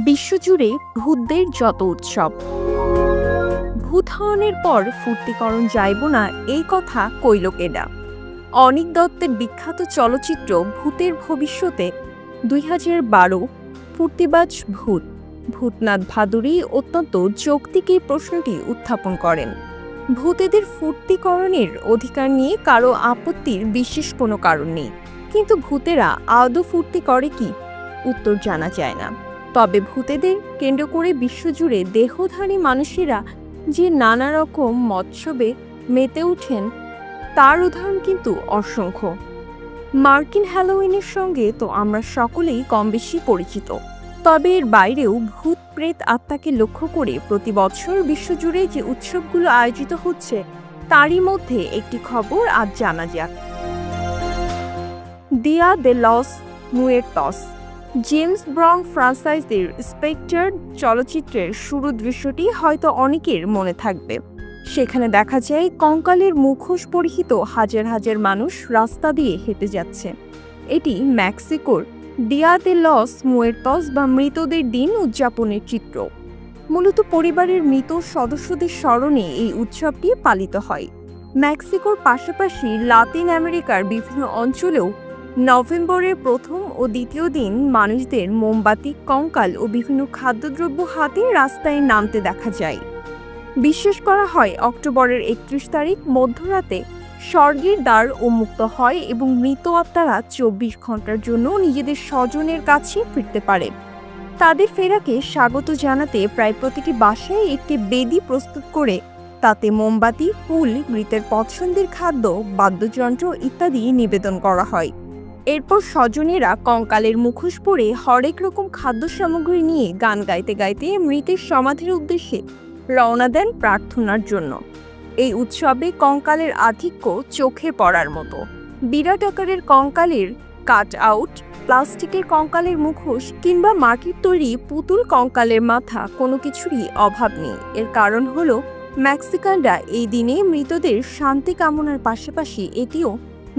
বিশ্বজুড়ে ভূতদের যত উৎসব। ভূত হওয়ানোর পর ফুর্তিকরণ যাইব না, এই কথা কইল কেডা। অনিক দত্তের বিখ্যাত চলচ্চিত্র ভূতের ভবিষ্যতে 2012 ফুর্তিবাজ ভূত ভূতনাথ ভাদুড়ী অত্যন্ত যৌক্তিক এই প্রশ্নটি উত্থাপন করেন। ভূতেদের ফুর্তিকরণের অধিকার নিয়ে কারো আপত্তির বিশেষ কোনো কারণ নেই, কিন্তু ভূতেরা আদৌ ফুর্তি করে কি? উত্তর জানা যায় না। তবে ভূতেদের কেন্দ্র করে বিশ্বজুড়ে দেহধারী মানুষেরা যে নানা রকম মৎসবে মেতে ওঠেন তার উদাহরণ কিন্তু অসংখ্য। মার্কিন হ্যালোউইনের সঙ্গে তো আমরা সকলেই কম বেশি পরিচিত, তবে এর বাইরেও ভূত প্রেত আত্মাকে লক্ষ্য করে প্রতি বছর বিশ্বজুড়ে যে উৎসবগুলো আয়োজিত হচ্ছে তারই মধ্যে একটি খবর আজ জানা যাক। দিয়া দে লস মুয়ের্তস, জেমস ব্রং ফ্রান্সাইজের স্পেকটার চলচ্চিত্রের শুরু দৃশ্যটি হয়তো অনেকের মনে থাকবে। সেখানে দেখা যায় কঙ্কালের মুখোশ পরিহিত হাজার হাজার মানুষ রাস্তা দিয়ে হেঁটে যাচ্ছে। এটি মেক্সিকোর দিয়া দে লস মুয়ের্তস বা মৃতদের দিন উদযাপনের চিত্র। মূলত পরিবারের মৃত সদস্যদের স্মরণে এই উৎসবটি পালিত হয়। মেক্সিকোর পাশাপাশি লাতিন আমেরিকার বিভিন্ন অঞ্চলেও নভেম্বরের প্রথম ও দ্বিতীয় দিন মানুষদের মোমবাতি, কঙ্কাল ও বিভিন্ন খাদ্যদ্রব্য হাতে রাস্তায় নামতে দেখা যায়। বিশ্বাস করা হয় অক্টোবরের 31 তারিখ মধ্যরাতে স্বর্গের দ্বার উন্মুক্ত হয় এবং মৃত আত্মারা 24 ঘন্টার জন্য নিজেদের স্বজনের কাছে ফিরতে পারে। তাদের ফেরাকে স্বাগত জানাতে প্রায় প্রতিটি বাসায় একটি বেদি প্রস্তুত করে তাতে মোমবাতি, ফুল, মৃতের পছন্দের খাদ্য, বাদ্যযন্ত্র ইত্যাদি নিবেদন করা হয়। এরপর স্বজনেরা কঙ্কালের মুখোশ পরে হরেক রকম খাদ্য সামগ্রী নিয়ে গান গাইতে গাইতে মৃতের সমাধির উদ্দেশ্যে রওনা দেন প্রার্থনার জন্য। এই উৎসবে কঙ্কালের আধিক্য চোখে পড়ার মতো। বিরাট আকারের কঙ্কালের কাট আউট, প্লাস্টিকের কঙ্কালের মুখোশ কিংবা মাটির তৈরি পুতুল কঙ্কালের মাথা কোনো কিছুরই অভাব নেই। এর কারণ হলো মেক্সিকানরা এই দিনে মৃতদের শান্তি কামনার পাশাপাশি এটিও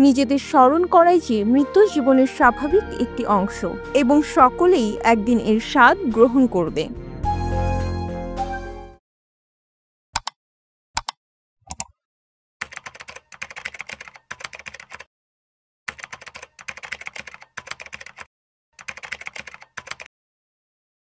নিজেদের স্মরণ করায় যে মৃত্যু জীবনের স্বাভাবিক একটি অংশ এবং সকলেই একদিন এর স্বাদ গ্রহণ করবে।